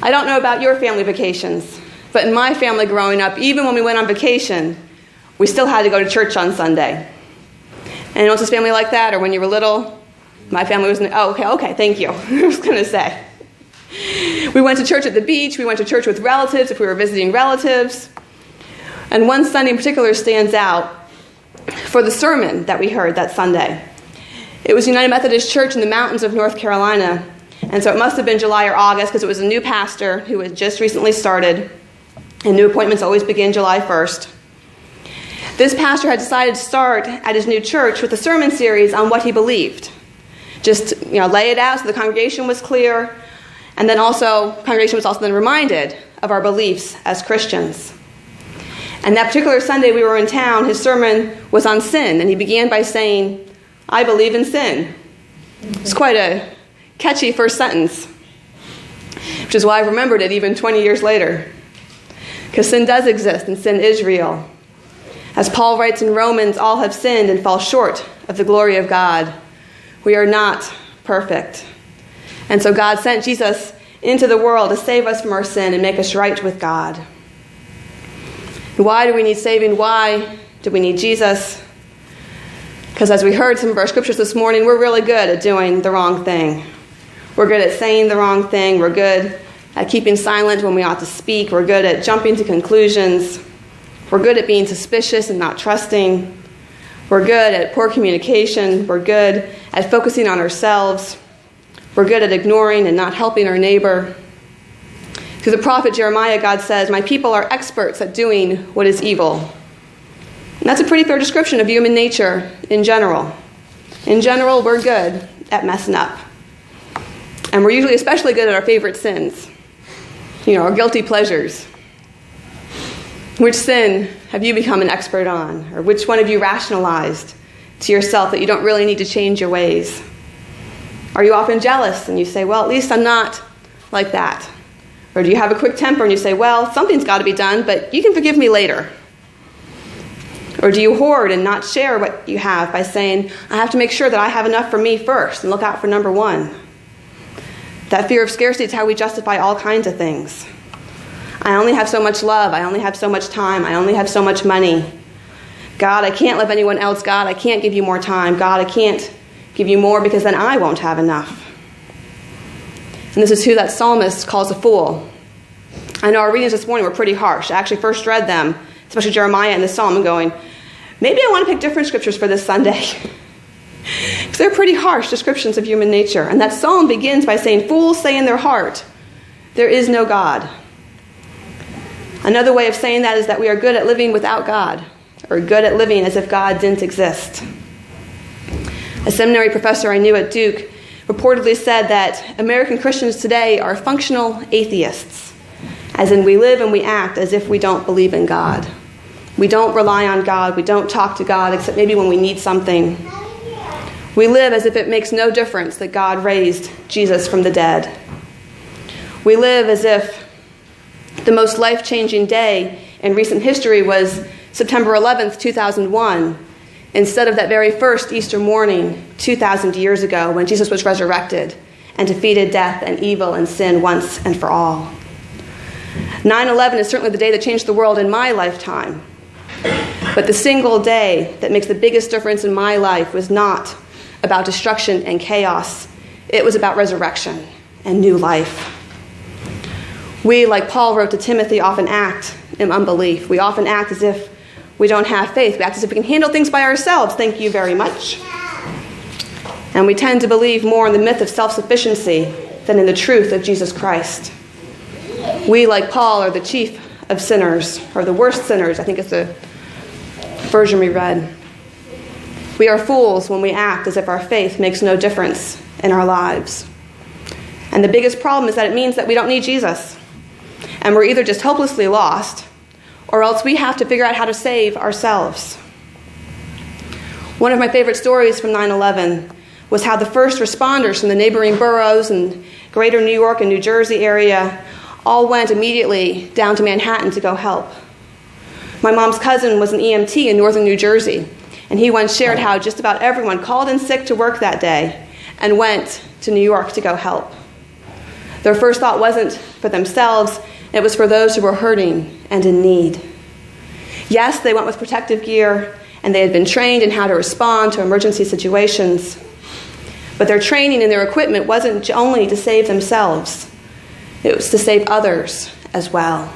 I don't know about your family vacations, but in my family growing up, even when we went on vacation, we still had to go to church on Sunday. And was this family like that? Or when you were little? My family was, okay, thank you. I was going to say. We went to church at the beach. We went to church with relatives if we were visiting relatives. And one Sunday in particular stands out for the sermon that we heard that Sunday. It was United Methodist Church in the mountains of North Carolina. And so it must have been July or August because it was a new pastor who had just recently started. And new appointments always begin July 1st. This pastor had decided to start at his new church with a sermon series on what he believed. Just lay it out so the congregation was clear. And then also, the congregation was also then reminded of our beliefs as Christians. And that particular Sunday we were in town, his sermon was on sin. And he began by saying, I believe in sin. It's quite a catchy first sentence, which is why I remembered it even 20 years later. Because sin does exist and sin is real. As Paul writes in Romans, all have sinned and fall short of the glory of God. We are not perfect. And so God sent Jesus into the world to save us from our sin and make us right with God. Why do we need saving? Why do we need Jesus? Because as we heard some of our scriptures this morning, we're really good at doing the wrong thing. We're good at saying the wrong thing. We're good at keeping silent when we ought to speak. We're good at jumping to conclusions. We're good at being suspicious and not trusting. We're good at poor communication. We're good at focusing on ourselves. We're good at ignoring and not helping our neighbor. Through the prophet Jeremiah, God says, my people are experts at doing what is evil. And that's a pretty fair description of human nature in general. In general, we're good at messing up. And we're usually especially good at our favorite sins. Our guilty pleasures. Which sin have you become an expert on? Or which one have you rationalized to yourself that you don't really need to change your ways? Are you often jealous and you say, well, at least I'm not like that? Or do you have a quick temper and you say, well, something's got to be done, but you can forgive me later? Or do you hoard and not share what you have by saying, I have to make sure that I have enough for me first and look out for number one? That fear of scarcity is how we justify all kinds of things. I only have so much love. I only have so much time. I only have so much money. God, I can't love anyone else. God, I can't give you more time. God, I can't give you more because then I won't have enough. And this is who that psalmist calls a fool. I know our readings this morning were pretty harsh. I actually first read them, especially Jeremiah and the Psalm, and going, maybe I want to pick different scriptures for this Sunday. Because they're pretty harsh descriptions of human nature. And that psalm begins by saying, fools say in their heart, there is no God. Another way of saying that is that we are good at living without God, or good at living as if God didn't exist. A seminary professor I knew at Duke reportedly said that American Christians today are functional atheists, as in we live and we act as if we don't believe in God. We don't rely on God. We don't talk to God except maybe when we need something. We live as if it makes no difference that God raised Jesus from the dead. We live as if the most life-changing day in recent history was September 11th, 2001, instead of that very first Easter morning 2,000 years ago when Jesus was resurrected and defeated death and evil and sin once and for all. 9/11 is certainly the day that changed the world in my lifetime. But the single day that makes the biggest difference in my life was not about destruction and chaos. It was about resurrection and new life. We, like Paul wrote to Timothy, often act in unbelief. We often act as if we don't have faith. We act as if we can handle things by ourselves. Thank you very much. And we tend to believe more in the myth of self-sufficiency than in the truth of Jesus Christ. We, like Paul, are the chief of sinners, or the worst sinners. I think it's the version we read. We are fools when we act as if our faith makes no difference in our lives. And the biggest problem is that it means that we don't need Jesus. And we're either just hopelessly lost, or else we have to figure out how to save ourselves. One of my favorite stories from 9/11 was how the first responders from the neighboring boroughs and greater New York and New Jersey area all went immediately down to Manhattan to go help. My mom's cousin was an EMT in northern New Jersey, and he once shared how just about everyone called in sick to work that day and went to New York to go help. Their first thought wasn't for for themselves. It was for those who were hurting and in need. Yes, they went with protective gear, and they had been trained in how to respond to emergency situations. But their training and their equipment wasn't only to save themselves. It was to save others as well.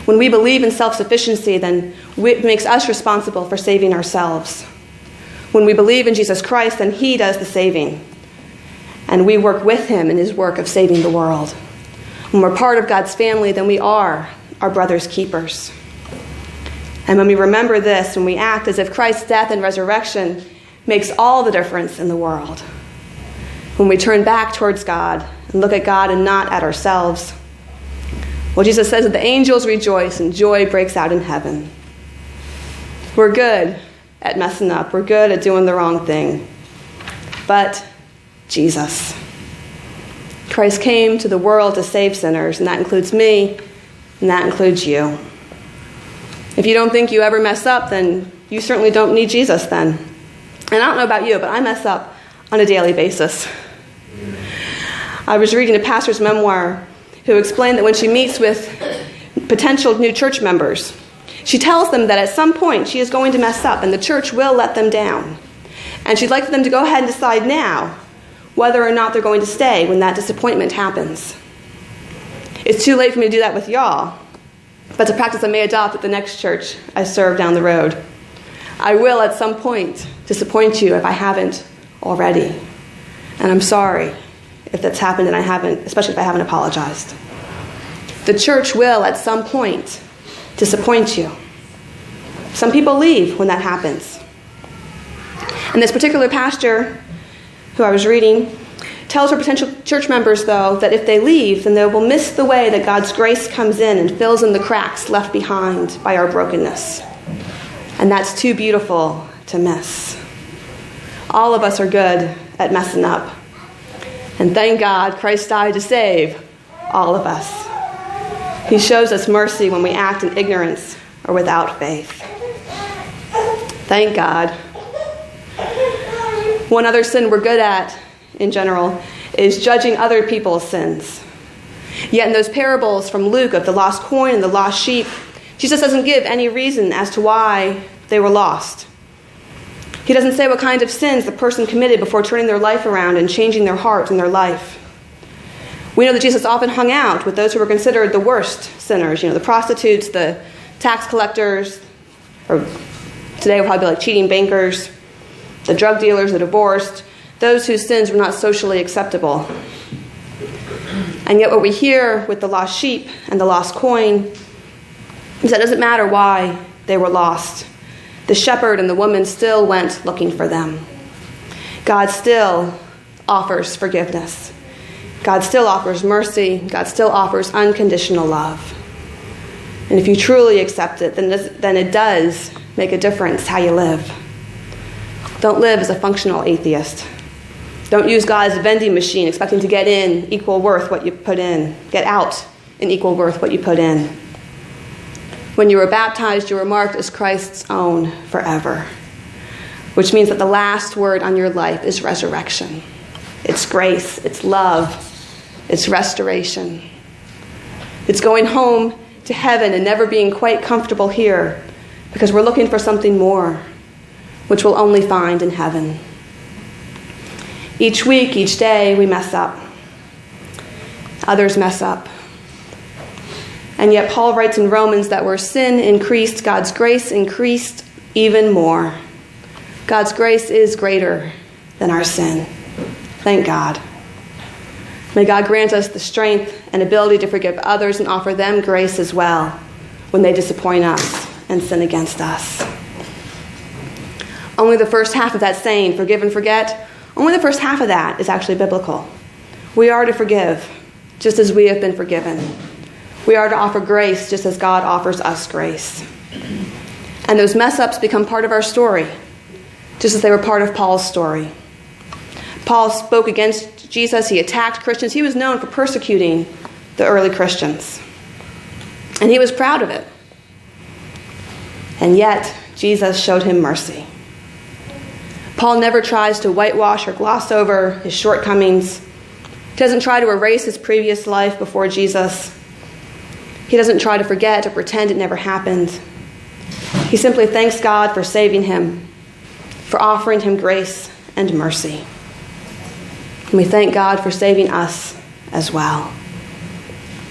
When we believe in self-sufficiency, then it makes us responsible for saving ourselves. When we believe in Jesus Christ, then he does the saving. And we work with him in his work of saving the world. When we're part of God's family, then we are our brother's keepers. And when we remember this, and we act as if Christ's death and resurrection makes all the difference in the world, when we turn back towards God and look at God and not at ourselves, well, Jesus says that the angels rejoice and joy breaks out in heaven. We're good at messing up. We're good at doing the wrong thing. But Jesus. Christ came to the world to save sinners, and that includes me, and that includes you. If you don't think you ever mess up, then you certainly don't need Jesus then. And I don't know about you, but I mess up on a daily basis. I was reading a pastor's memoir who explained that when she meets with potential new church members, she tells them that at some point she is going to mess up and the church will let them down. And she'd like for them to go ahead and decide now whether or not they're going to stay when that disappointment happens. It's too late for me to do that with y'all, but it's a practice I may adopt at the next church I serve down the road. I will at some point disappoint you if I haven't already. And I'm sorry if that's happened and I haven't, especially if I haven't apologized. The church will at some point disappoint you. Some people leave when that happens. And this particular pastor who I was reading tells her potential church members, though, that if they leave, then they will miss the way that God's grace comes in and fills in the cracks left behind by our brokenness. And that's too beautiful to miss. All of us are good at messing up. And thank God Christ died to save all of us. He shows us mercy when we act in ignorance or without faith. Thank God. One other sin we're good at, in general, is judging other people's sins. Yet in those parables from Luke of the lost coin and the lost sheep, Jesus doesn't give any reason as to why they were lost. He doesn't say what kind of sins the person committed before turning their life around and changing their heart and their life. We know that Jesus often hung out with those who were considered the worst sinners, the prostitutes, the tax collectors, or today would probably be like cheating bankers, the drug dealers, the divorced, those whose sins were not socially acceptable. And yet what we hear with the lost sheep and the lost coin is that it doesn't matter why they were lost. The shepherd and the woman still went looking for them. God still offers forgiveness. God still offers mercy. God still offers unconditional love. And if you truly accept it, then it does make a difference how you live. Don't live as a functional atheist. Don't use God as a vending machine, expecting to get in equal worth what you put in. Get out in equal worth what you put in. When you were baptized, you were marked as Christ's own forever, which means that the last word on your life is resurrection. It's grace, it's love, it's restoration. It's going home to heaven and never being quite comfortable here because we're looking for something more, which we'll only find in heaven. Each week, each day, we mess up. Others mess up. And yet Paul writes in Romans that where sin increased, God's grace increased even more. God's grace is greater than our sin. Thank God. May God grant us the strength and ability to forgive others and offer them grace as well when they disappoint us and sin against us. Only the first half of that saying, forgive and forget, only the first half of that is actually biblical. We are to forgive just as we have been forgiven. We are to offer grace just as God offers us grace. And those mess-ups become part of our story, just as they were part of Paul's story. Paul spoke against Jesus. He attacked Christians. He was known for persecuting the early Christians. And he was proud of it. And yet, Jesus showed him mercy. Paul never tries to whitewash or gloss over his shortcomings. doesn't try to erase his previous life before Jesus. He doesn't try to forget or pretend it never happened. He simply thanks God for saving him, for offering him grace and mercy. And we thank God for saving us as well.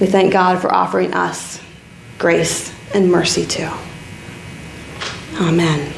We thank God for offering us grace and mercy too. Amen.